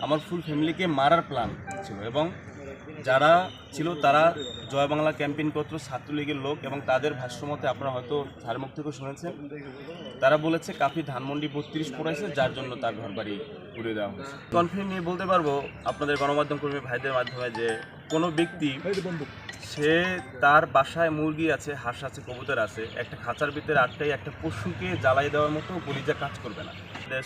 আমার ফুল ফ্যামিলিকে মারার প্ল্যান ছিল এবং যারা ছিল তারা জয় বাংলা ক্যাম্পেইন করতো ছাত্রলীগের লোক এবং তাদের ভাষ্যমতে আপনারা হয়তো ধারমুখ থেকে শুনেছেন। তারা বলেছে কাফি ধানমন্ডি 32 পড়াইছে, যার জন্য তার ঘরবাড়ি পুড়িয়ে দেওয়া হয়েছে। কনফিডেন্ট নিয়ে বলতে পারবো আপনাদের গণমাধ্যম কর্মী ভাইদের মাধ্যমে যে কোনো ব্যক্তি সে তার বাসায় মুরগি আছে, হাঁস আছে, কবুতর আছে, একটা খাঁচার ভিতরে আটটাই একটা পশুকে জ্বালাই দেওয়ার মতো কলিজা কাজ করবে না।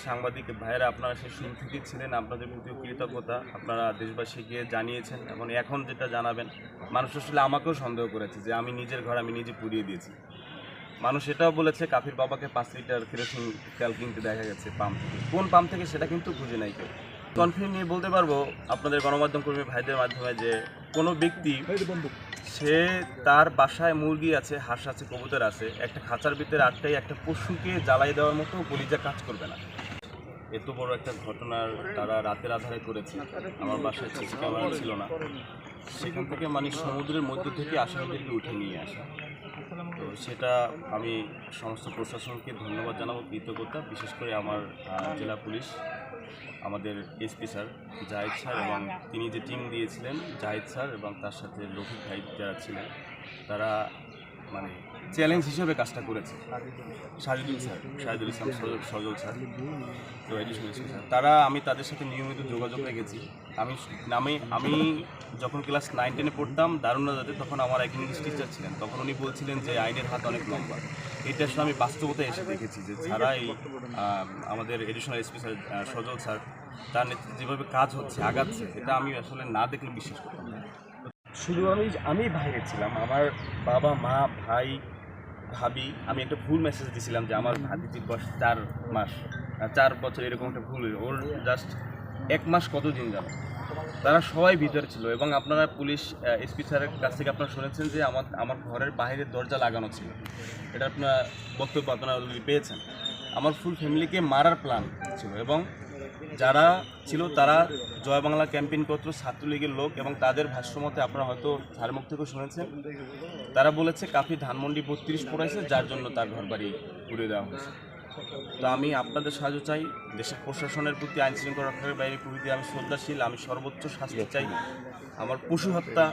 সাংবাদিক ভাইয়েরা আপনারা সে শুরু থেকেই ছিলেন, আপনাদের প্রতি কৃতজ্ঞতা। আপনারা দেশবাসীকে জানিয়েছেন এবং এখন যেটা জানাবেন, মানুষ আসলে আমাকেও সন্দেহ করেছে যে আমি নিজের ঘর আমি নিজে পুড়িয়ে দিয়েছি। মানুষ এটাও বলেছে কাফির বাবাকে 5 লিটার কেরোসিন তেল কিনতে দেখা গেছে পাম্প থেকে। কোন পাম্প থেকে সেটা কিন্তু খুঁজে নাই কেউ। কনফিডেন্ট নিয়ে বলতে পারবো আপনাদের গণমাধ্যম কর্মী ভাইদের মাধ্যমে যে কোনো ব্যক্তি সে তার বাসায় মুরগি আছে, হাঁস আছে, কবুতর আছে, একটা খাঁচার ভিতরে আটটাই একটা পশুকে জ্বালাই দেওয়ার মতো কলিজা কাজ করবে না। এত বড় একটা ঘটনার তারা রাতের আধারে করেছে। আমার বাসায় সিসি ক্যামেরা ছিল না, সেখান থেকে মানে সমুদ্রের মধ্য থেকে আসামিদেরকে উঠে নিয়ে আসা। তো সেটা আমি সমস্ত প্রশাসনকে ধন্যবাদ জানাবো, কৃতজ্ঞতা। বিশেষ করে আমার জেলা পুলিশ, আমাদের এসপি স্যার জাহিদ স্যার এবং তিনি যে টিম দিয়েছিলেন জাহিদ স্যার এবং তার সাথে রফিক ভাই যারা ছিলেন, তারা মানে চ্যালেঞ্জ হিসেবে কাজটা করেছে। শাহিদুল ইসলাম সজল স্যার, তো এডিশনাল এসপি স্যার, তারা আমি তাদের সাথে নিয়মিত যোগাযোগ রেখেছি। আমি যখন ক্লাস 9-10-এ পড়তাম দারুণাজাতে, তখন আমার এক ইংলিশ টিচার ছিলেন। তখন উনি বলছিলেন যে আইনের হাত অনেক লম্বা। এটা আসলে আমি বাস্তবতায় এসে দেখেছি যে যারা এই আমাদের এডিশনাল এসপি স্যার সজল স্যার, তার নেতৃত্বে যেভাবে কাজ হচ্ছে, আগাচ্ছে, এটা আমি আসলে না দেখলে বিশ্বাস করতাম না। শুধু আমি বাইরে ছিলাম, আমার বাবা মা ভাই ভাবি, আমি একটা ভুল মেসেজ দিয়েছিলাম যে আমার ভাতিজির বয়স 4 বছর, এরকম একটা ভুল। ওর জাস্ট 1 মাস কতদিন জানো, তারা সবাই ভিতরে ছিল। এবং আপনারা পুলিশ এসপি স্যারের কাছ থেকে আপনারা শুনেছেন যে আমার ঘরের বাইরের দরজা লাগানো ছিল। এটা আপনার বক্তব্য আপনারা অলরেডি পেয়েছেন। আমার ফুল ফ্যামিলিকে মারার প্ল্যান ছিল এবং যারা ছিল তারা জয় বাংলা ক্যাম্পেইন করতো ছাত্রলীগের লোক এবং তাদের ভাষ্যমতে আপনারা হয়তো ধারমুখ থেকে শুনেছেন। তারা বলেছে কাফি ধানমন্ডি 32 পড়াইছে, যার জন্য তার ঘরবাড়ি পুড়িয়ে দেওয়া হয়েছে। তো আমি আপনাদের সাহায্য চাই। দেশের প্রশাসনের প্রতি, আইন শৃঙ্খলা রক্ষাকারী বাহিনীর প্রতি আমি শ্রদ্ধাশীল। আমি সর্বোচ্চ শাস্তি চাই। আমার পশু হত্যা,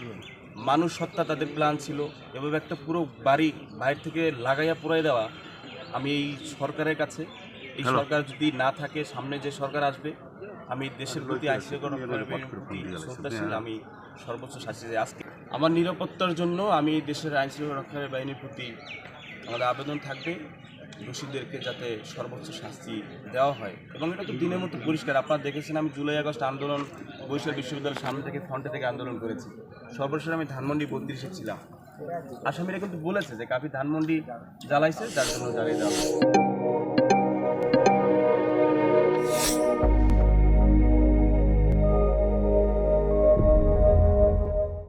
মানুষ হত্যা তাদের প্ল্যান ছিল। এভাবে একটা পুরো বাড়ি বাইরে থেকে লাগাইয়া পুড়াই দেওয়া, আমি এই সরকারের কাছে, এই সরকার যদি না থাকে, সামনে যে সরকার আসবে, আমি দেশের প্রতি আইন শৃঙ্খলা রক্ষাকারী বাহিনীর প্রতি শ্রদ্ধাশীল। আমি সর্বোচ্চ শাস্তি চাই। আজকে আমার নিরাপত্তার জন্য আমি দেশের আইন শৃঙ্খলা রক্ষাকারী বাহিনীর প্রতি আমাদের আবেদন থাকবে দোষীদেরকে যাতে সর্বোচ্চ শাস্তি দেওয়া হয়। এবং এটা তো দিনের মতো পরিষ্কার। আপনারা দেখেছেন আমি জুলাই আগস্ট আন্দোলন বরিশাল বিশ্ববিদ্যালয়ের সামনে থেকে ফ্রন্টে থেকে আন্দোলন করেছি। সর্বশেষ আমি ধানমন্ডি 32-এ ছিলাম। আসামিরা কিন্তু বলেছে যে কাফি ধানমন্ডি জ্বালাইছে, যার জন্য জ্বালিয়ে দেওয়া।